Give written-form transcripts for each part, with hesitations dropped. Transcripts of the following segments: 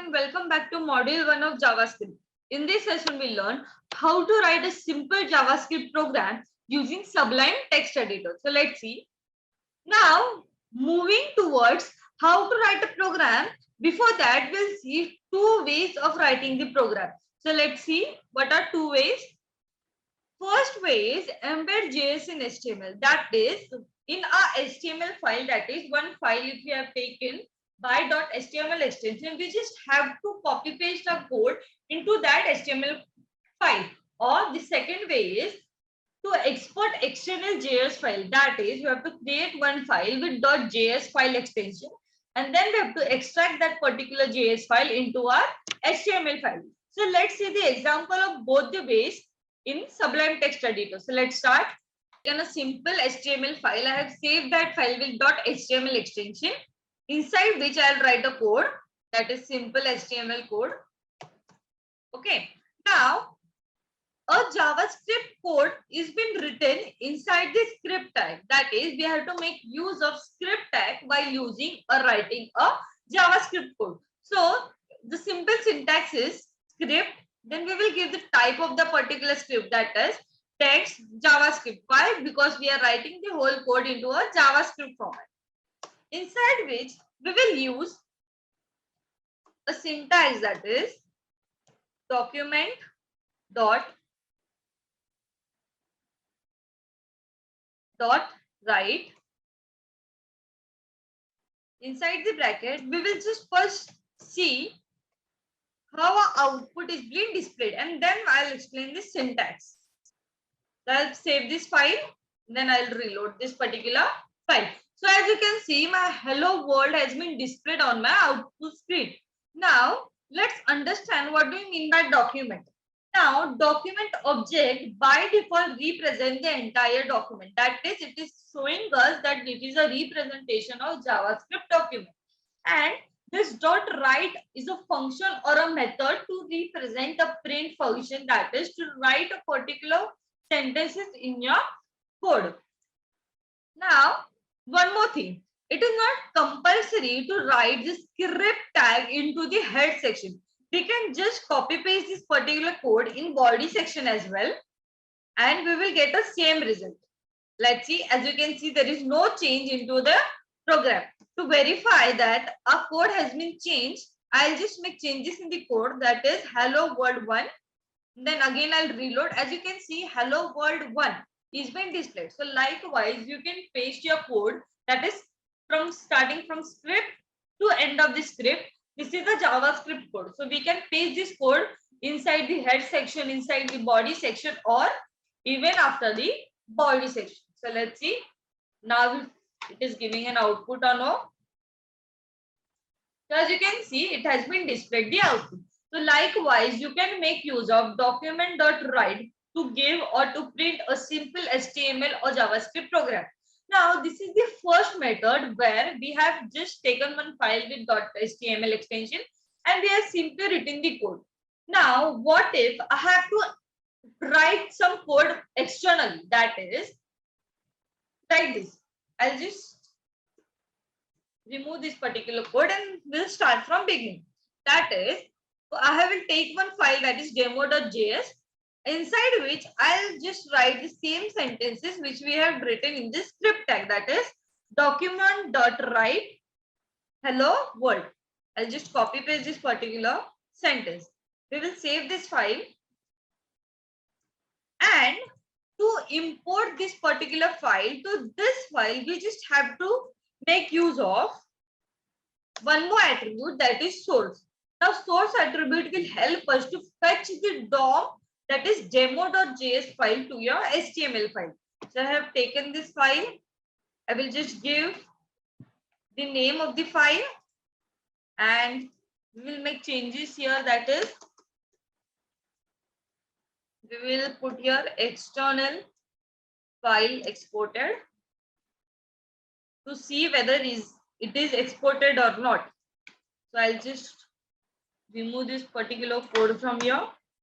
and welcome back to module 1 of JavaScript. In this session, we learn how to write a simple JavaScript program using Sublime Text Editor. So let's see. Now, moving towards how to write a program, before that, we'll see two ways of writing the program. So let's see what are two ways. First way is embed JS in HTML. That is, in our HTML file, that is one file if we have taken by .html extension, we just have to copy paste our code into that HTML file. Or the second way is to export external JS file. That is, you have to create one file with .js file extension, and then we have to extract that particular JS file into our HTML file. So let's see the example of both the ways in Sublime Text Editor. So let's start. In a simple HTML file, I have saved that file with .html extension, inside which I'll write a code, that is simple HTML code. Okay. Now, a JavaScript code is been written inside the script tag. That is, we have to make use of script tag while using or writing a JavaScript code. So the simple syntax is script. Then we will give the type of the particular script, that is text JavaScript. Why? Because we are writing the whole code into a JavaScript format, inside which we will use a syntax, that is document dot write. Inside the bracket, we will just first see how our output is being displayed, and then I'll explain the syntax. So I'll save this file, then I'll reload this particular file. So as you can see, my hello world has been displayed on my output screen. Now let's understand what do we mean by document. Now, document object by default represent the entire document. That is, it is showing us that it is a representation of JavaScript document. And this .write is a function or a method to represent a print function, that is to write a particular sentences in your code. Now, one more thing. It is not compulsory to write the script tag into the head section. We can just copy paste this particular code in body section as well, and we will get the same result. Let's see. As you can see, there is no change into the program. To verify that our code has been changed, I'll just make changes in the code, that is hello world 1. Then again I'll reload. As you can see, hello world 1 is being displayed. So likewise, you can paste your code, that is from starting from script to end of the script. This is the JavaScript code. So we can paste this code inside the head section, inside the body section, or even after the body section. So let's see. Now it is giving an output or no. So as you can see, it has been displayed the output. So likewise, you can make use of document.write to give or to print a simple HTML or JavaScript program. Now, this is the first method where we have just taken one file with .html extension and we have simply written the code. Now, what if I have to write some code externally? That is, like this. I'll just remove this particular code and we'll start from beginning. That is, I will take one file, that is demo.js, inside which I'll just write the same sentences which we have written in the script tag, that is document.write hello world. I'll just copy paste this particular sentence. We will save this file, and to import this particular file to this file, we just have to make use of one more attribute, that is source. Now source attribute will help us to fetch the DOM, that is demo.js file, to your HTML file. So I have taken this file. I will just give the name of the file and we will make changes here, that is we will put here external file exported to see whether it is exported or not. So I'll just remove this particular code from here.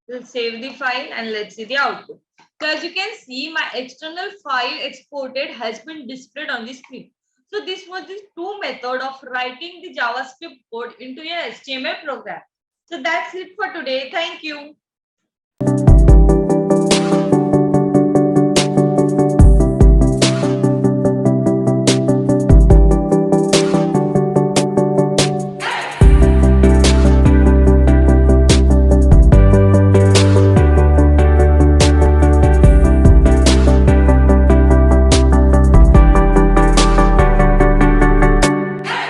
We'll save the file and let's see the output. So as you can see, my external file exported has been displayed on the screen. So this was the two method of writing the JavaScript code into a HTML program. So that's it for today. Thank you.